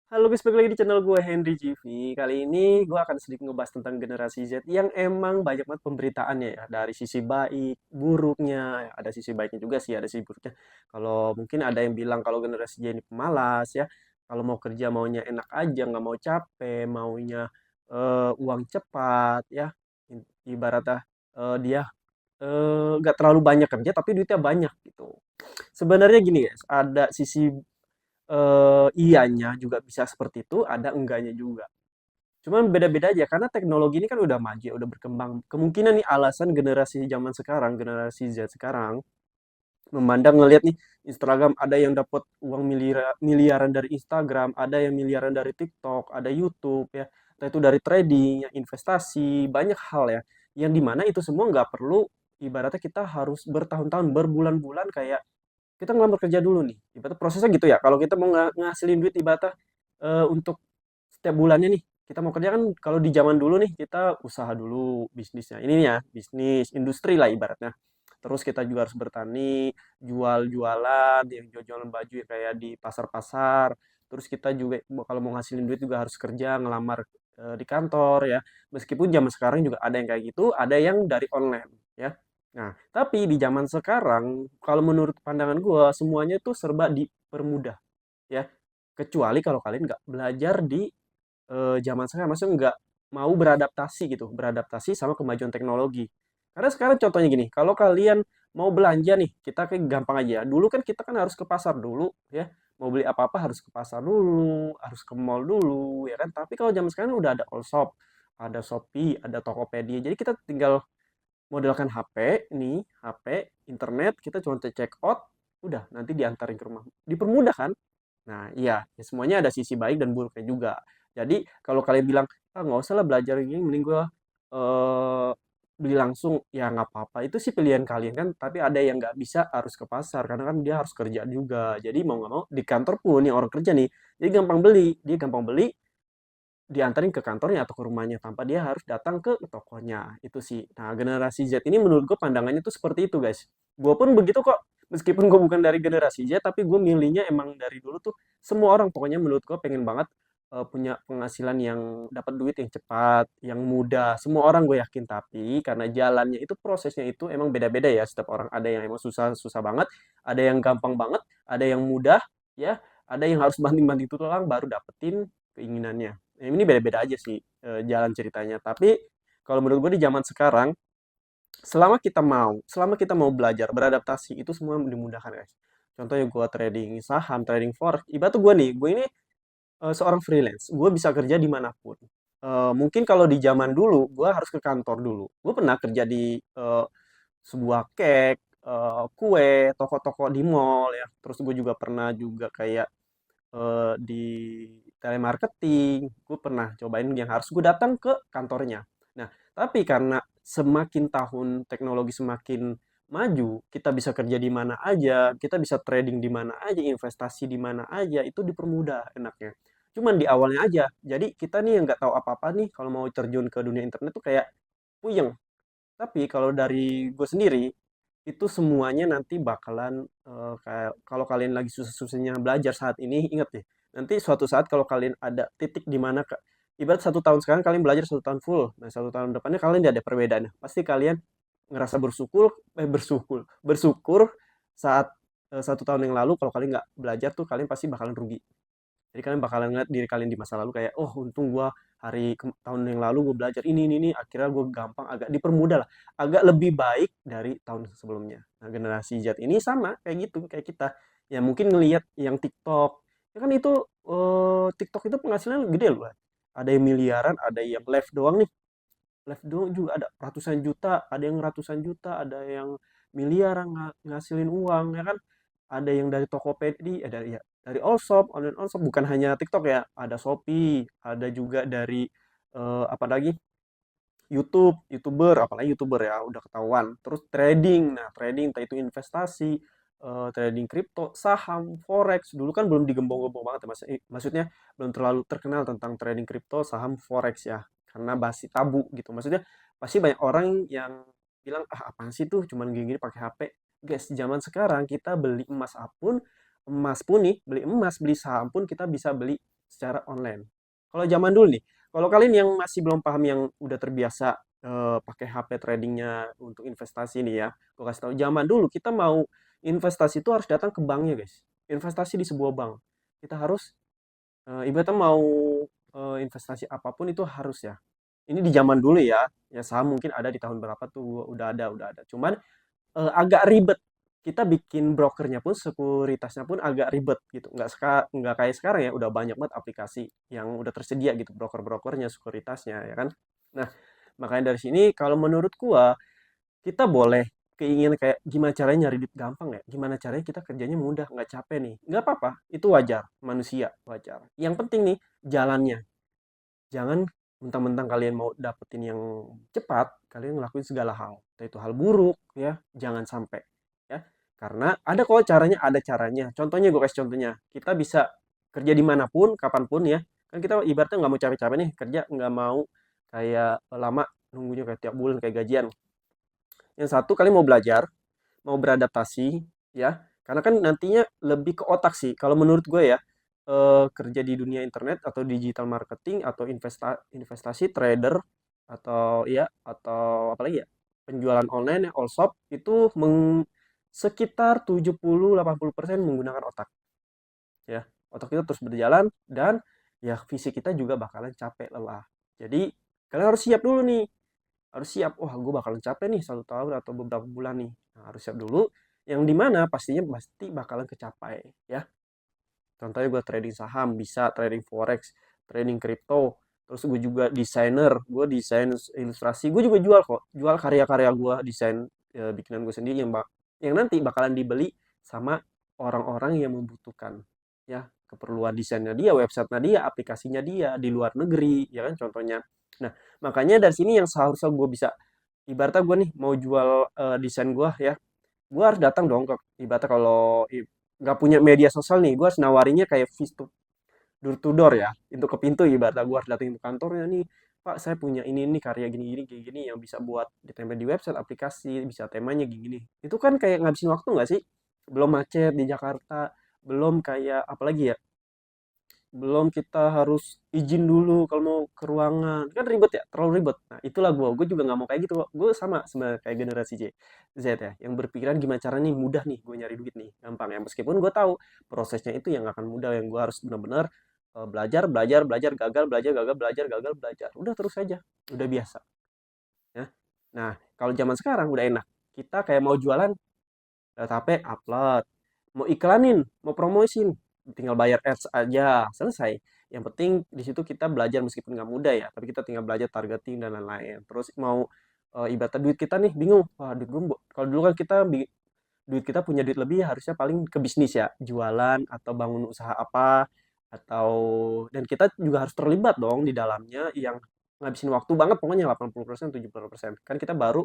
Halo guys, balik lagi di channel gue Henry GV. Kali ini gue akan sedikit ngebahas tentang generasi Z yang emang banyak banget pemberitaannya ya. Dari sisi baik, buruknya, ada sisi baiknya juga sih, ada sisi buruknya. Kalau mungkin ada yang bilang kalau generasi Z ini pemalas ya. Kalau mau kerja maunya enak aja, nggak mau capek, maunya uang cepat ya. Ibaratnya dia nggak terlalu banyak kerja tapi duitnya banyak gitu. Sebenarnya gini guys, ada sisi iyanya juga bisa seperti itu, ada enggaknya juga. Cuman beda-beda aja karena teknologi ini kan udah maju, ya, udah berkembang. Kemungkinan nih alasan generasi zaman sekarang, generasi Z sekarang memandang ngelihat nih Instagram ada yang dapat uang miliaran dari Instagram, ada yang miliaran dari TikTok, ada YouTube ya, entah itu dari trading, ya, investasi, banyak hal ya. Yang dimana itu semua nggak perlu ibaratnya kita harus bertahun-tahun, berbulan-bulan kayak kita ngelamar kerja dulu nih. Ibaratnya prosesnya gitu ya. Kalau kita mau ngasilin duit ibaratnya untuk setiap bulannya nih, kita mau kerja kan kalau di zaman dulu nih kita usaha dulu bisnisnya. Ini ya, bisnis industri lah ibaratnya. Terus kita juga harus bertani, jual-jualan, yang jual-jualan baju ya kayak di pasar-pasar. Terus kita juga kalau mau ngasilin duit juga harus kerja, ngelamar di kantor ya. Meskipun zaman sekarang juga ada yang kayak gitu, ada yang dari online ya. Nah, tapi di zaman sekarang, kalau menurut pandangan gue, semuanya tuh serba dipermudah, ya. Kecuali kalau kalian nggak belajar di zaman sekarang, maksudnya nggak mau beradaptasi gitu, beradaptasi sama kemajuan teknologi. Karena sekarang contohnya gini, kalau kalian mau belanja nih, kita kayak gampang aja. Dulu kan kita kan harus ke pasar dulu, ya. Mau beli apa-apa harus ke pasar dulu, harus ke mall dulu, ya kan. Tapi kalau zaman sekarang udah ada all shop, ada Shopee, ada Tokopedia. Jadi kita tinggal modalkan HP nih, HP, internet, kita cuma check out, udah nanti diantarin ke rumah. Dipermudah kan? Nah, iya, ya semuanya ada sisi baik dan buruknya juga. Jadi, kalau kalian bilang, ah nggak usah lah belajar gini, mending gue eh, beli langsung, ya nggak apa-apa. Itu sih pilihan kalian kan, tapi ada yang nggak bisa harus ke pasar, karena kan dia harus kerja juga. Jadi, mau nggak mau, di kantor pun yang orang kerja nih, dia gampang beli. Dia gampang beli, diantarin ke kantornya atau ke rumahnya tanpa dia harus datang ke tokonya. Itu sih. Nah, generasi Z ini menurut gue pandangannya tuh seperti itu, guys. Gue pun begitu kok. Meskipun gue bukan dari generasi Z, tapi gue milihnya emang dari dulu tuh semua orang pokoknya menurut gue pengen banget punya penghasilan yang dapat duit yang cepat, yang mudah. Semua orang gue yakin, tapi karena jalannya itu prosesnya itu emang beda-beda ya. Setiap orang ada yang emang susah-susah banget, ada yang gampang banget, ada yang mudah, ya, ada yang harus banting-banting tulang baru dapetin keinginannya. Ini beda-beda aja sih jalan ceritanya. Tapi kalau menurut gue di zaman sekarang, selama kita mau belajar, beradaptasi, itu semua dimudahkan guys. Contohnya gue trading saham, trading forex. Ibarat tuh gue ini seorang freelance. Gue bisa kerja dimanapun. Mungkin kalau di zaman dulu, gue harus ke kantor dulu. Gue pernah kerja di sebuah cake, kue, toko-toko di mall ya. Terus gue juga pernah juga kayak di telemarketing, gue pernah cobain yang harus gue datang ke kantornya. Nah, tapi karena semakin tahun teknologi semakin maju, kita bisa kerja di mana aja, kita bisa trading di mana aja, investasi di mana aja, itu dipermudah enaknya. Cuman di awalnya aja, jadi kita nih yang nggak tahu apa-apa nih, kalau mau terjun ke dunia internet tuh kayak puyeng. Tapi kalau dari gue sendiri, itu semuanya nanti bakalan kayak kalau kalian lagi susah-susahnya belajar saat ini, ingat deh, nanti suatu saat kalau kalian ada titik di mana ibarat 1 tahun sekarang kalian belajar 1 tahun full, nah 1 tahun depannya kalian tidak ada perbedaannya. Pasti kalian ngerasa bersyukur saat 1 tahun yang lalu kalau kalian nggak belajar tuh kalian pasti bakalan rugi. Jadi kalian bakalan ngeliat diri kalian di masa lalu kayak, oh untung gua tahun yang lalu gue belajar ini, akhirnya gue gampang agak dipermudah lah, agak lebih baik dari tahun sebelumnya. Nah, generasi Z ini sama kayak gitu, kayak kita. Ya mungkin ngelihat yang TikTok, ya kan itu TikTok itu penghasilan gede loh. Ada yang miliaran, ada yang live doang nih. Live doang juga ada ratusan juta, ada yang ratusan juta, ada yang miliaran ngasilin uang ya kan. Ada yang dari Tokopedia, dari ya, dari Allshop, online Allshop, bukan hanya TikTok ya, ada Shopee, ada juga dari apa lagi? YouTube, YouTuber, apalagi YouTuber ya udah ketahuan. Terus trading. Nah, trading entah itu investasi, trading kripto, saham, forex. Dulu kan belum digembong-gembong banget ya, maksudnya belum terlalu terkenal tentang trading kripto, saham, forex ya. Karena masih tabu gitu. Maksudnya pasti banyak orang yang bilang, ah apaan sih tuh cuman gini-gini pakai HP. Guys, zaman sekarang kita beli emas pun nih, beli emas, beli saham pun kita bisa beli secara online. Kalau zaman dulu nih, kalau kalian yang masih belum paham, yang udah terbiasa pakai HP tradingnya untuk investasi nih ya, gue kasih tahu, zaman dulu kita mau investasi itu harus datang ke banknya guys. Investasi di sebuah bank. Kita harus ibaratnya mau investasi apapun itu harus ya. Ini di zaman dulu ya. Ya saham mungkin ada di tahun berapa tuh, udah ada, udah ada. Cuman agak ribet. Kita bikin brokernya pun, sekuritasnya pun agak ribet gitu. Nggak kayak sekarang ya, udah banyak banget aplikasi yang udah tersedia gitu, broker-brokernya, sekuritasnya ya kan. Nah, makanya dari sini kalau menurut gua, kita boleh keinginan kayak gimana caranya nyari duit gampang ya, gimana caranya kita kerjanya mudah, nggak capek nih. Nggak apa-apa, itu wajar, manusia, wajar. Yang penting nih, jalannya. Jangan mentang-mentang kalian mau dapetin yang cepat, kalian ngelakuin segala hal. Entah itu hal buruk, ya, jangan sampai. Ya, karena ada kok caranya, ada caranya. Contohnya, gue kasih contohnya. Kita bisa kerja dimanapun, kapanpun ya. Kan kita ibaratnya nggak mau capek-capek nih, kerja nggak mau kayak lama nunggunya kayak tiap bulan, kayak gajian. Yang satu, kalian mau belajar, mau beradaptasi, ya. Karena kan nantinya lebih ke otak sih. Kalau menurut gue ya, kerja di dunia internet atau digital marketing atau investasi trader atau ya atau apalagi ya, penjualan online ya, all shop itu sekitar 70-80% menggunakan otak ya. Otak kita terus berjalan dan ya fisik kita juga bakalan capek, lelah. Jadi kalian harus siap dulu nih, harus siap, wah gue bakalan capek nih 1 tahun atau beberapa bulan nih. Nah, harus siap dulu, yang dimana pastinya pasti bakalan kecapai ya. Contohnya gue trading saham, bisa trading forex, trading crypto. Terus gue juga desainer, gue desain ilustrasi, gue juga jual kok, jual karya-karya gue, desain bikinan gue sendiri yang nanti bakalan dibeli sama orang-orang yang membutuhkan ya, keperluan desainnya dia, websitenya dia, aplikasinya dia di luar negeri ya kan contohnya. Nah, makanya dari sini yang seharusnya gue bisa, ibaratnya gue nih mau jual desain gue ya, gue harus datang dong ke, ibaratnya kalau nggak punya media sosial nih, gue harus nawarinya kayak door to door ya, itu ke pintu, ibaratnya gue harus datang ke kantornya nih, Pak saya punya ini karya gini gini gini gini yang bisa buat ditempel di website, aplikasi, bisa temanya gini gini. Itu kan kayak ngabisin waktu nggak sih? Belum macet di Jakarta, belum kayak apalagi ya, belum kita harus izin dulu kalau mau ke ruangan, kan ribet ya, terlalu ribet. Nah itulah gue juga nggak mau kayak gitu kok. Gue sama sebenarnya kayak generasi Z ya, yang berpikiran gimana cara nih mudah nih gue nyari duit nih, gampang ya, meskipun gue tahu prosesnya itu yang akan mudah, yang gue harus benar-benar belajar belajar belajar, gagal belajar, gagal belajar, gagal belajar, udah terus aja, udah biasa ya. Nah kalau zaman sekarang udah enak, kita kayak mau jualan, HP upload, mau iklanin, mau promosin, tinggal bayar ads aja, selesai. Yang penting di situ kita belajar, meskipun nggak mudah ya, tapi kita tinggal belajar targeting dan lain-lain. Terus mau ibaratnya duit kita nih bingung, wah duit gue, kalau dulu kan kita duit kita punya duit lebih harusnya paling ke bisnis ya, jualan atau bangun usaha apa, atau dan kita juga harus terlibat dong di dalamnya, yang ngabisin waktu banget pokoknya 80%, 70%. Kan kita baru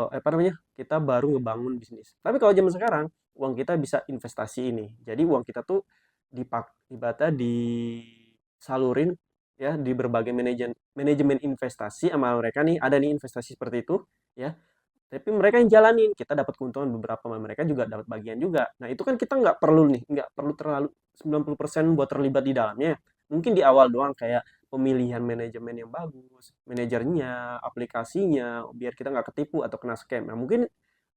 apa namanya, kita baru ngebangun bisnis. Tapi kalau zaman sekarang, uang kita bisa investasi ini. Jadi uang kita tuh ibaratnya disalurin ya di berbagai manajemen manajemen investasi sama mereka nih, ada nih investasi seperti itu ya. Tapi mereka yang jalanin, kita dapat keuntungan beberapa, sama mereka juga dapat bagian juga. Nah, itu kan kita nggak perlu nih, nggak perlu terlalu 90% buat terlibat di dalamnya. Mungkin di awal doang kayak pemilihan manajemen yang bagus, manajernya, aplikasinya, biar kita nggak ketipu atau kena scam. Nah, mungkin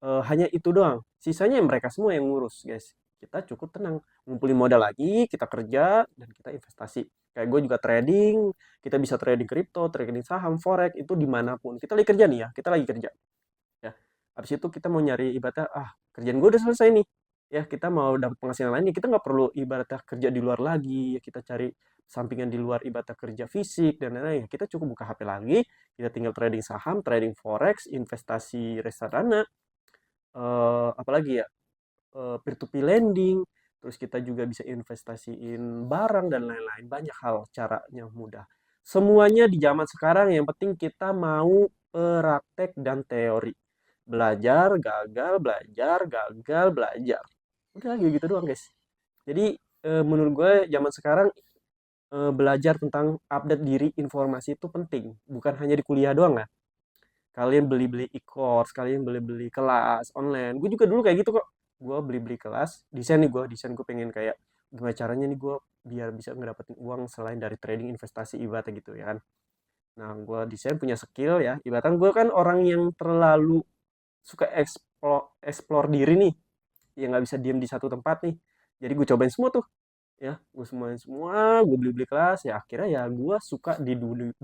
hanya itu doang. Sisanya mereka semua yang ngurus, guys. Kita cukup tenang, ngumpulin modal lagi, kita kerja, dan kita investasi. Kayak gue juga trading, kita bisa trading kripto, trading saham, forex, itu dimanapun. Kita lagi kerja nih ya, kita lagi kerja ya. Habis itu kita mau nyari, ibaratnya kerjaan gue udah selesai nih ya, kita mau dapat penghasilan lainnya, kita nggak perlu ibaratnya kerja di luar lagi ya, kita cari sampingan di luar, ibaratnya kerja fisik dan lain-lain ya, kita cukup buka HP lagi, kita tinggal trading saham, trading forex, investasi reksadana, apalagi ya, peer to peer lending, terus kita juga bisa investasiin barang dan lain-lain, banyak hal caranya mudah. Semuanya di zaman sekarang yang penting kita mau praktek dan teori. Belajar, gagal, belajar, gagal, belajar. Udah kayak gitu doang, guys. Jadi menurut gue zaman sekarang belajar tentang update diri, informasi itu penting. Bukan hanya di kuliah doang ya. Kalian beli-beli e-course, kalian beli-beli kelas online. Gue juga dulu kayak gitu kok. Gue beli-beli kelas, desain gue pengen kayak gimana caranya nih gue biar bisa ngedapetin uang selain dari trading investasi ibaratnya gitu ya kan. Nah, gue desain punya skill ya. Ibaratnya gue kan orang yang terlalu suka explore diri nih, yang nggak bisa diem di satu tempat nih. Jadi gue cobain semua tuh, ya. Gue semuanya semua, gue beli-beli kelas. Ya akhirnya ya gue suka di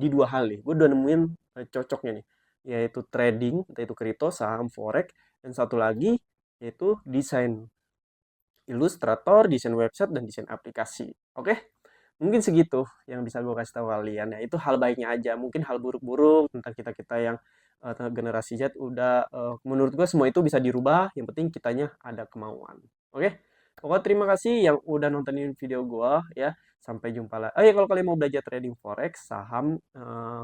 dua hal nih. Gue udah nemuin cocoknya nih, yaitu trading, entah itu kripto, saham, forex, dan satu lagi yaitu desain ilustrator, desain website, dan desain aplikasi. Oke? Mungkin segitu yang bisa gue kasih tahu kalian ya. Itu hal baiknya aja. Mungkin hal buruk-buruk tentang kita-kita yang generasi Z udah menurut gue semua itu bisa dirubah. Yang penting kitanya ada kemauan. Oke? Pokoknya terima kasih yang udah nontonin video gue ya. Sampai jumpa lagi. Oh ya, kalau kalian mau belajar trading forex, saham,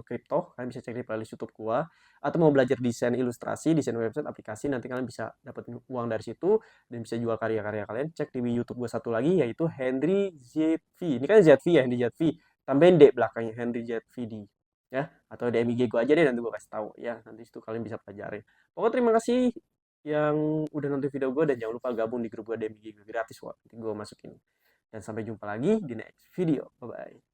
kripto, kalian bisa cek di playlist YouTube gue. Atau mau belajar desain ilustrasi, desain website, aplikasi, nanti kalian bisa dapetin uang dari situ dan bisa jual karya-karya kalian. Cek di YouTube gue satu lagi yaitu Henry ZV. Ini kan ZV ya, Henry ZV. Tambahin D belakangnya Henry ZVD ya. Atau DM IG gue aja deh, nanti gue kasih tahu ya. Nanti itu kalian bisa pelajari. Pokoknya terima kasih yang udah nonton video gue dan jangan lupa gabung di grup gue DM IG gue gratis kok. Nanti gue masukin. Dan sampai jumpa lagi di next video. Bye bye.